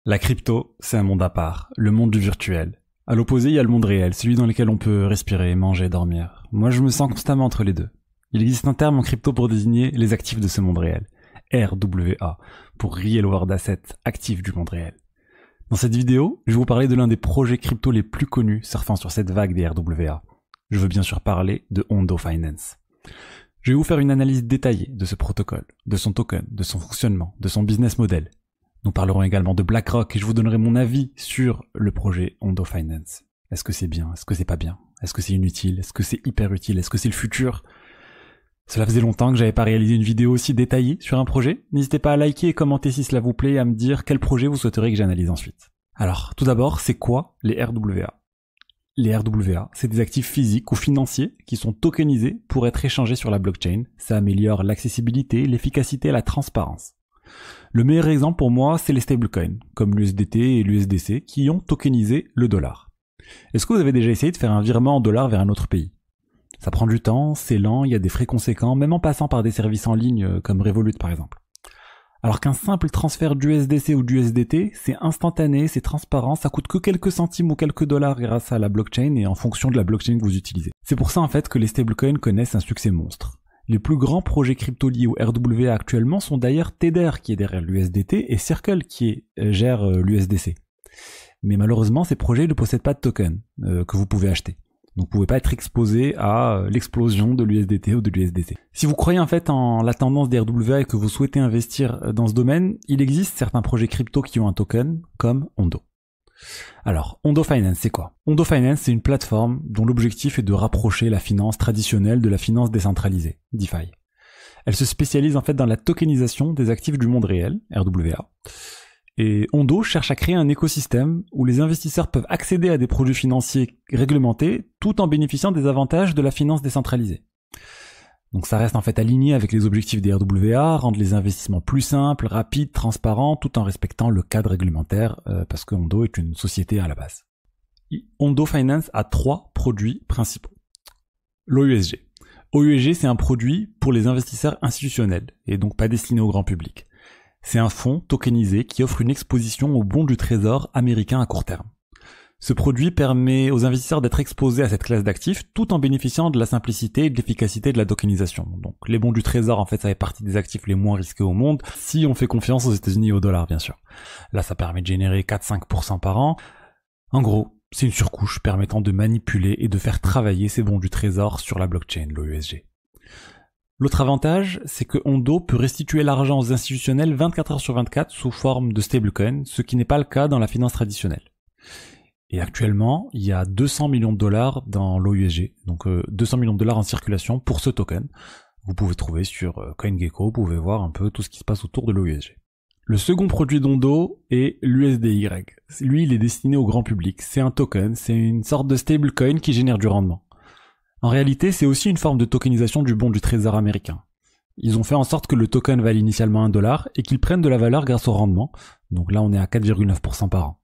La crypto, c'est un monde à part, le monde du virtuel. À l'opposé, il y a le monde réel, celui dans lequel on peut respirer, manger, dormir. Moi, je me sens constamment entre les deux. Il existe un terme en crypto pour désigner les actifs de ce monde réel. RWA, pour Real World Assets, actifs du monde réel. Dans cette vidéo, je vais vous parler de l'un des projets crypto les plus connus surfant sur cette vague des RWA. Je veux bien sûr parler de Ondo Finance. Je vais vous faire une analyse détaillée de ce protocole, de son token, de son fonctionnement, de son business model. Nous parlerons également de BlackRock et je vous donnerai mon avis sur le projet Ondo Finance. Est-ce que c'est bien? Est-ce que c'est pas bien? Est-ce que c'est inutile? Est-ce que c'est hyper utile? Est-ce que c'est le futur? Cela faisait longtemps que j'avais pas réalisé une vidéo aussi détaillée sur un projet. N'hésitez pas à liker et commenter si cela vous plaît et à me dire quel projet vous souhaiteriez que j'analyse ensuite. Alors, tout d'abord, c'est quoi les RWA? Les RWA, c'est des actifs physiques ou financiers qui sont tokenisés pour être échangés sur la blockchain. Ça améliore l'accessibilité, l'efficacité et la transparence. Le meilleur exemple pour moi, c'est les stablecoins, comme l'USDT et l'USDC, qui ont tokenisé le dollar. Est-ce que vous avez déjà essayé de faire un virement en dollars vers un autre pays? Ça prend du temps, c'est lent, il y a des frais conséquents, même en passant par des services en ligne comme Revolut par exemple. Alors qu'un simple transfert d'USDC ou d'USDT, c'est instantané, c'est transparent, ça coûte que quelques centimes ou quelques dollars grâce à la blockchain et en fonction de la blockchain que vous utilisez. C'est pour ça en fait que les stablecoins connaissent un succès monstre. Les plus grands projets crypto liés au RWA actuellement sont d'ailleurs Tether qui est derrière l'USDT et Circle qui gère l'USDC. Mais malheureusement, ces projets ne possèdent pas de token que vous pouvez acheter. Donc vous pouvez pas être exposé à l'explosion de l'USDT ou de l'USDC. Si vous croyez en fait en la tendance des RWA et que vous souhaitez investir dans ce domaine, il existe certains projets crypto qui ont un token comme Ondo. Alors, Ondo Finance, c'est quoi? Ondo Finance, c'est une plateforme dont l'objectif est de rapprocher la finance traditionnelle de la finance décentralisée, DeFi. Elle se spécialise en fait dans la tokenisation des actifs du monde réel, RWA. Et Ondo cherche à créer un écosystème où les investisseurs peuvent accéder à des produits financiers réglementés tout en bénéficiant des avantages de la finance décentralisée. Donc ça reste en fait aligné avec les objectifs des RWA, rendre les investissements plus simples, rapides, transparents, tout en respectant le cadre réglementaire, parce que Ondo est une société à la base. Ondo Finance a 3 produits principaux. L'OUSG. OUSG, c'est un produit pour les investisseurs institutionnels, et donc pas destiné au grand public. C'est un fonds tokenisé qui offre une exposition aux bons du trésor américain à court terme. Ce produit permet aux investisseurs d'être exposés à cette classe d'actifs tout en bénéficiant de la simplicité et de l'efficacité de la tokenisation. Donc les bons du trésor, en fait, ça fait partie des actifs les moins risqués au monde, si on fait confiance aux États-Unis et au dollar, bien sûr. Là, ça permet de générer 4-5% par an. En gros, c'est une surcouche permettant de manipuler et de faire travailler ces bons du trésor sur la blockchain, l'OUSG. L'autre avantage, c'est que Ondo peut restituer l'argent aux institutionnels 24 heures sur 24 sous forme de stablecoin, ce qui n'est pas le cas dans la finance traditionnelle. Et actuellement, il y a 200 millions de dollars dans l'OUSG, donc 200 millions de dollars en circulation pour ce token. Vous pouvez trouver sur CoinGecko, vous pouvez voir un peu tout ce qui se passe autour de l'OUSG. Le second produit d'Ondo est l'USDY. Lui, il est destiné au grand public. C'est un token, c'est une sorte de stablecoin qui génère du rendement. En réalité, c'est aussi une forme de tokenisation du bon du trésor américain. Ils ont fait en sorte que le token vaille initialement $1 et qu'il prenne de la valeur grâce au rendement. Donc là, on est à 4,9% par an.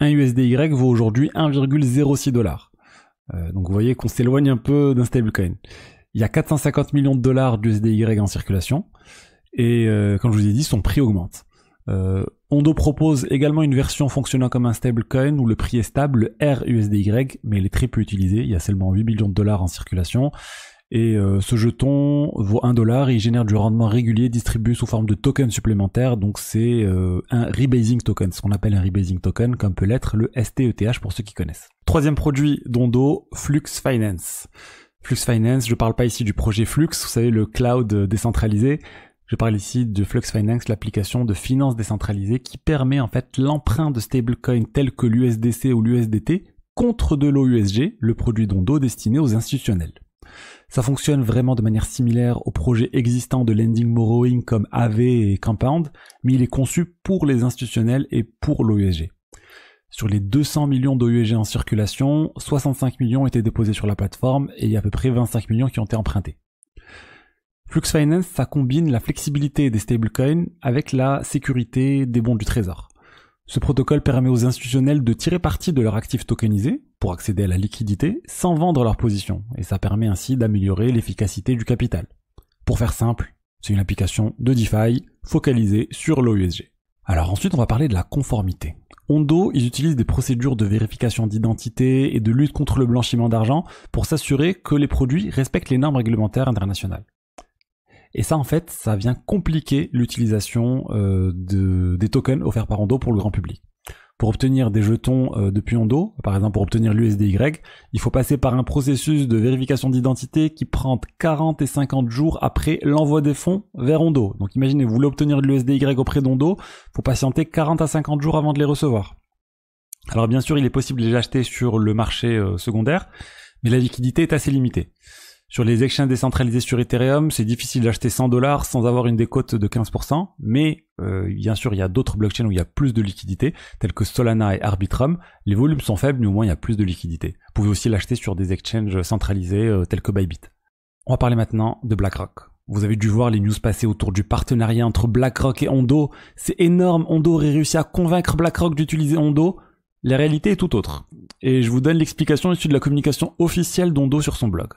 Un USDY vaut aujourd'hui 1,06 $. Donc vous voyez qu'on s'éloigne un peu d'un stablecoin. Il y a 450 millions de dollars d'USDY en circulation et comme je vous ai dit, son prix augmente. Ondo propose également une version fonctionnant comme un stablecoin où le prix est stable, le RUSDY, mais il est très peu utilisé. Il y a seulement 8 millions de dollars en circulation. Et ce jeton vaut $1 et il génère du rendement régulier distribué sous forme de token supplémentaire. Donc c'est un rebasing token, ce qu'on appelle un rebasing token, comme peut l'être le STETH pour ceux qui connaissent. Troisième produit d'Ondo, Flux Finance. Flux Finance, je parle pas ici du projet Flux, vous savez, le cloud décentralisé. Je parle ici de Flux Finance, l'application de finance décentralisée qui permet en fait l'emprunt de stablecoins tels que l'USDC ou l'USDT contre de l'OUSG, le produit d'Ondo destiné aux institutionnels. Ça fonctionne vraiment de manière similaire aux projets existants de lending borrowing comme AV et Compound, mais il est conçu pour les institutionnels et pour l'OUSG. Sur les 200 millions d'OUSG en circulation, 65 millions étaient déposés sur la plateforme et il y a à peu près 25 millions qui ont été empruntés. Flux Finance, ça combine la flexibilité des stablecoins avec la sécurité des bons du trésor. Ce protocole permet aux institutionnels de tirer parti de leurs actifs tokenisés pour accéder à la liquidité sans vendre leur position, et ça permet ainsi d'améliorer l'efficacité du capital. Pour faire simple, c'est une application de DeFi focalisée sur l'OUSG. Alors ensuite, on va parler de la conformité. Ondo, ils utilisent des procédures de vérification d'identité et de lutte contre le blanchiment d'argent pour s'assurer que les produits respectent les normes réglementaires internationales. Et ça, en fait, ça vient compliquer l'utilisation des tokens offerts par Ondo pour le grand public. Pour obtenir des jetons depuis Ondo, par exemple pour obtenir l'USDY, il faut passer par un processus de vérification d'identité qui prend 40 et 50 jours après l'envoi des fonds vers Ondo. Donc imaginez, vous voulez obtenir de l'USDY auprès d'Ondo, il faut patienter 40 à 50 jours avant de les recevoir. Alors bien sûr, il est possible de les acheter sur le marché secondaire, mais la liquidité est assez limitée. Sur les exchanges décentralisés sur Ethereum, c'est difficile d'acheter $100 sans avoir une décote de 15%, mais bien sûr, il y a d'autres blockchains où il y a plus de liquidité, tels que Solana et Arbitrum. Les volumes sont faibles, mais au moins il y a plus de liquidité. Vous pouvez aussi l'acheter sur des exchanges centralisés tels que Bybit. On va parler maintenant de BlackRock. Vous avez dû voir les news passer autour du partenariat entre BlackRock et Ondo. C'est énorme, Ondo aurait réussi à convaincre BlackRock d'utiliser Ondo. La réalité est tout autre. Et je vous donne l'explication issue de la communication officielle d'Ondo sur son blog.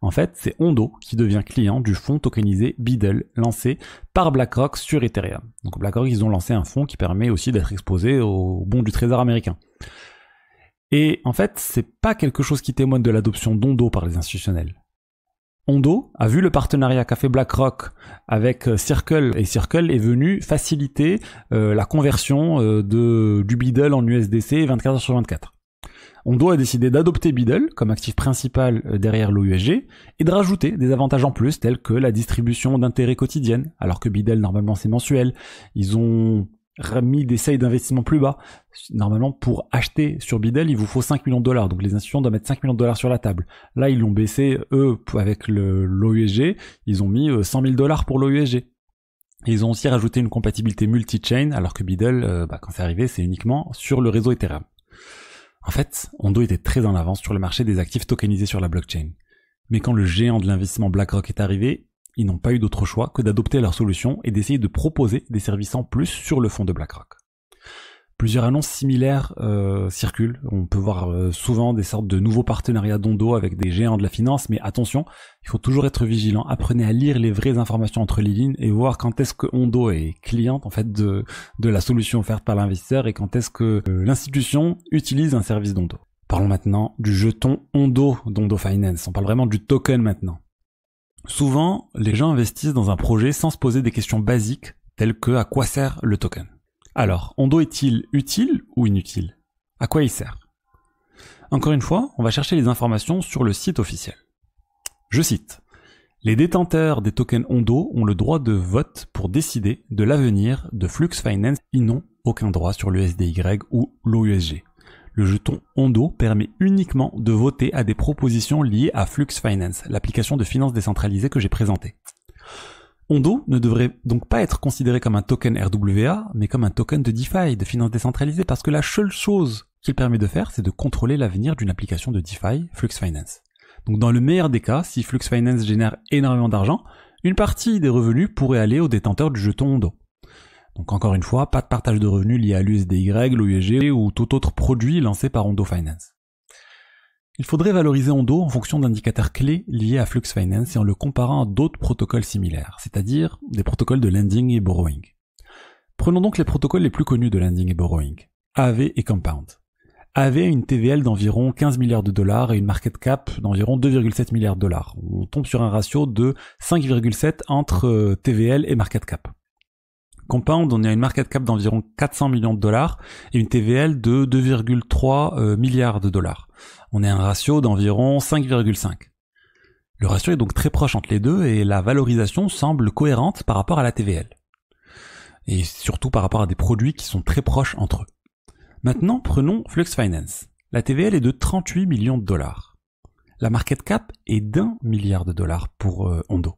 En fait, c'est Ondo qui devient client du fonds tokenisé Beedle lancé par BlackRock sur Ethereum. Donc BlackRock, ils ont lancé un fonds qui permet aussi d'être exposé aux bons du trésor américain. Et en fait, c'est pas quelque chose qui témoigne de l'adoption d'Ondo par les institutionnels. Ondo a vu le partenariat qu'a fait BlackRock avec Circle, et Circle est venu faciliter la conversion du Beedle en USDC 24 heures sur 24. Ondo a décidé d'adopter Beedle comme actif principal derrière l'OUSG et de rajouter des avantages en plus tels que la distribution d'intérêts quotidienne, alors que Beedle normalement c'est mensuel. Ils ont mis des seuils d'investissement plus bas. Normalement pour acheter sur Beedle il vous faut 5 millions de dollars, donc les institutions doivent mettre 5 millions de dollars sur la table. Là ils l'ont baissé, eux avec l'OUSG, ils ont mis 100 000 dollars pour l'OUSG. Et ils ont aussi rajouté une compatibilité multi-chain, alors que Beedle, quand c'est arrivé, c'est uniquement sur le réseau Ethereum. En fait, Ondo était très en avance sur le marché des actifs tokenisés sur la blockchain. Mais quand le géant de l'investissement BlackRock est arrivé, ils n'ont pas eu d'autre choix que d'adopter leur solution et d'essayer de proposer des services en plus sur le fonds de BlackRock. Plusieurs annonces similaires circulent. On peut voir souvent des sortes de nouveaux partenariats d'Ondo avec des géants de la finance, mais attention, il faut toujours être vigilant. Apprenez à lire les vraies informations entre les lignes et voir quand est-ce que Ondo est cliente en fait de la solution offerte par l'investisseur et quand est-ce que l'institution utilise un service d'Ondo. Parlons maintenant du jeton Ondo d'Ondo Finance. On parle vraiment du token maintenant. Souvent, les gens investissent dans un projet sans se poser des questions basiques telles que à quoi sert le token. Alors, Ondo est-il utile ou inutile? À quoi il sert? Encore une fois, on va chercher les informations sur le site officiel. Je cite: les détenteurs des tokens Ondo ont le droit de vote pour décider de l'avenir de Flux Finance. Ils n'ont aucun droit sur l'USDY ou l'OUSG. Le jeton Ondo permet uniquement de voter à des propositions liées à Flux Finance, l'application de finance décentralisée que j'ai présentée. Ondo ne devrait donc pas être considéré comme un token RWA, mais comme un token de DeFi, de finance décentralisée, parce que la seule chose qu'il permet de faire, c'est de contrôler l'avenir d'une application de DeFi, Flux Finance. Donc dans le meilleur des cas, si Flux Finance génère énormément d'argent, une partie des revenus pourrait aller aux détenteurs du jeton Ondo. Donc encore une fois, pas de partage de revenus lié à l'USDY, l'OUSG ou tout autre produit lancé par Ondo Finance. Il faudrait valoriser Ondo en fonction d'indicateurs clés liés à Flux Finance et en le comparant à d'autres protocoles similaires, c'est-à-dire des protocoles de lending et borrowing. Prenons donc les protocoles les plus connus de lending et borrowing, Aave et Compound. Aave a une TVL d'environ 15 milliards de dollars et une market cap d'environ 2,7 milliards de dollars. On tombe sur un ratio de 5,7 entre TVL et market cap. Compound, on a une market cap d'environ 400 millions de dollars et une TVL de 2,3 milliards de dollars. On a un ratio d'environ 5,5. Le ratio est donc très proche entre les deux et la valorisation semble cohérente par rapport à la TVL. Et surtout par rapport à des produits qui sont très proches entre eux. Maintenant, prenons Flux Finance. La TVL est de 38 millions de dollars. La market cap est d'1 milliard de dollars pour Ondo.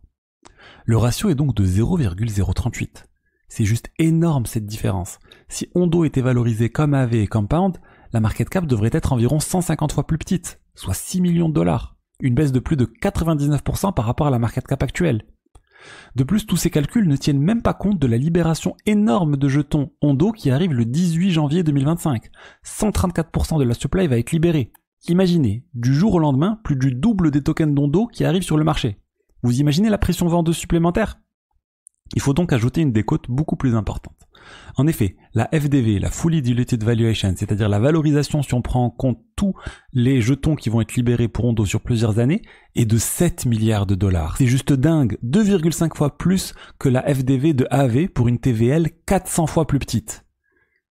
Le ratio est donc de 0,038. C'est juste énorme cette différence. Si Ondo était valorisé comme Aave et Compound, la market cap devrait être environ 150 fois plus petite, soit 6 millions de dollars. Une baisse de plus de 99% par rapport à la market cap actuelle. De plus, tous ces calculs ne tiennent même pas compte de la libération énorme de jetons Ondo qui arrive le 18 janvier 2025. 134% de la supply va être libérée. Imaginez, du jour au lendemain, plus du double des tokens d'Ondo qui arrivent sur le marché. Vous imaginez la pression vendeuse supplémentaire ? Il faut donc ajouter une décote beaucoup plus importante. En effet, la FDV, la Fully Diluted Valuation, c'est-à-dire la valorisation si on prend en compte tous les jetons qui vont être libérés pour Ondo sur plusieurs années, est de 7 milliards de dollars. C'est juste dingue, 2,5 fois plus que la FDV de AV pour une TVL 400 fois plus petite.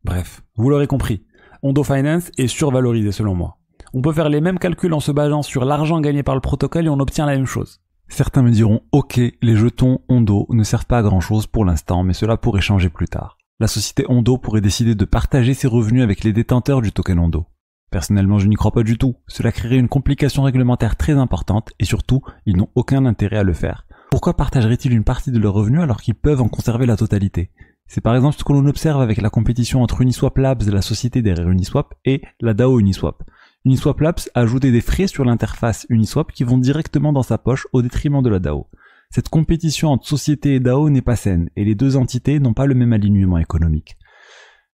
Bref, vous l'aurez compris, Ondo Finance est survalorisé selon moi. On peut faire les mêmes calculs en se basant sur l'argent gagné par le protocole et on obtient la même chose. Certains me diront, ok, les jetons Ondo ne servent pas à grand chose pour l'instant, mais cela pourrait changer plus tard. La société Ondo pourrait décider de partager ses revenus avec les détenteurs du token Ondo. Personnellement, je n'y crois pas du tout. Cela créerait une complication réglementaire très importante et surtout, ils n'ont aucun intérêt à le faire. Pourquoi partageraient-ils une partie de leurs revenus alors qu'ils peuvent en conserver la totalité? C'est par exemple ce que l'on observe avec la compétition entre Uniswap Labs, la société derrière Uniswap, et la DAO Uniswap. Uniswap Labs a ajouté des frais sur l'interface Uniswap qui vont directement dans sa poche au détriment de la DAO. Cette compétition entre société et DAO n'est pas saine, et les deux entités n'ont pas le même alignement économique.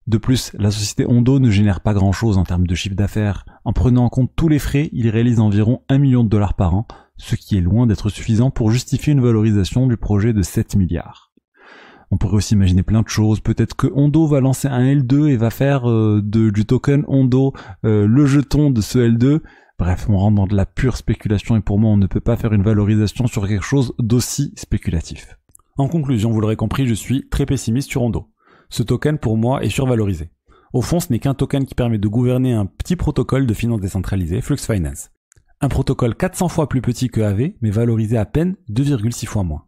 De plus, la société Ondo ne génère pas grand-chose en termes de chiffre d'affaires. En prenant en compte tous les frais, il réalise environ 1 million de dollars par an, ce qui est loin d'être suffisant pour justifier une valorisation du projet de 7 milliards. On pourrait aussi imaginer plein de choses. Peut-être que Ondo va lancer un L2 et va faire du token Ondo le jeton de ce L2. Bref, on rentre dans de la pure spéculation et pour moi, on ne peut pas faire une valorisation sur quelque chose d'aussi spéculatif. En conclusion, vous l'aurez compris, je suis très pessimiste sur Ondo. Ce token, pour moi, est survalorisé. Au fond, ce n'est qu'un token qui permet de gouverner un petit protocole de finance décentralisée, Flux Finance. Un protocole 400 fois plus petit que AV, mais valorisé à peine 2,6 fois moins.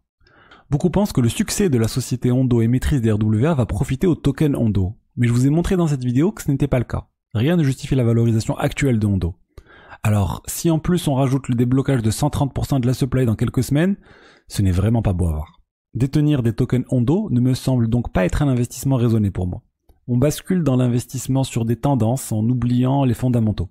Beaucoup pensent que le succès de la société Ondo émettrice des RWA va profiter au token Ondo. Mais je vous ai montré dans cette vidéo que ce n'était pas le cas. Rien ne justifie la valorisation actuelle de Ondo. Alors, si en plus on rajoute le déblocage de 130% de la supply dans quelques semaines, ce n'est vraiment pas beau à voir. Détenir des tokens Ondo ne me semble donc pas être un investissement raisonné pour moi. On bascule dans l'investissement sur des tendances en oubliant les fondamentaux.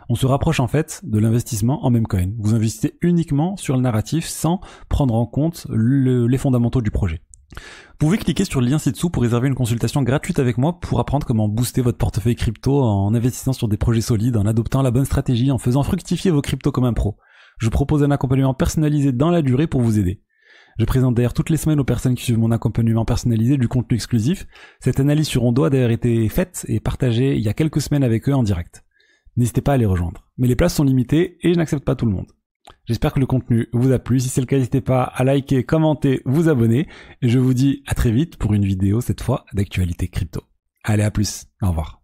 On se rapproche en fait de l'investissement en meme coin. Vous investissez uniquement sur le narratif sans prendre en compte les fondamentaux du projet. Vous pouvez cliquer sur le lien ci-dessous pour réserver une consultation gratuite avec moi pour apprendre comment booster votre portefeuille crypto en investissant sur des projets solides, en adoptant la bonne stratégie, en faisant fructifier vos cryptos comme un pro. Je propose un accompagnement personnalisé dans la durée pour vous aider. Je présente d'ailleurs toutes les semaines aux personnes qui suivent mon accompagnement personnalisé du contenu exclusif. Cette analyse sur Ondo a d'ailleurs été faite et partagée il y a quelques semaines avec eux en direct. N'hésitez pas à les rejoindre. Mais les places sont limitées et je n'accepte pas tout le monde. J'espère que le contenu vous a plu. Si c'est le cas, n'hésitez pas à liker, commenter, vous abonner. Et je vous dis à très vite pour une vidéo, cette fois, d'actualité crypto. Allez, à plus. Au revoir.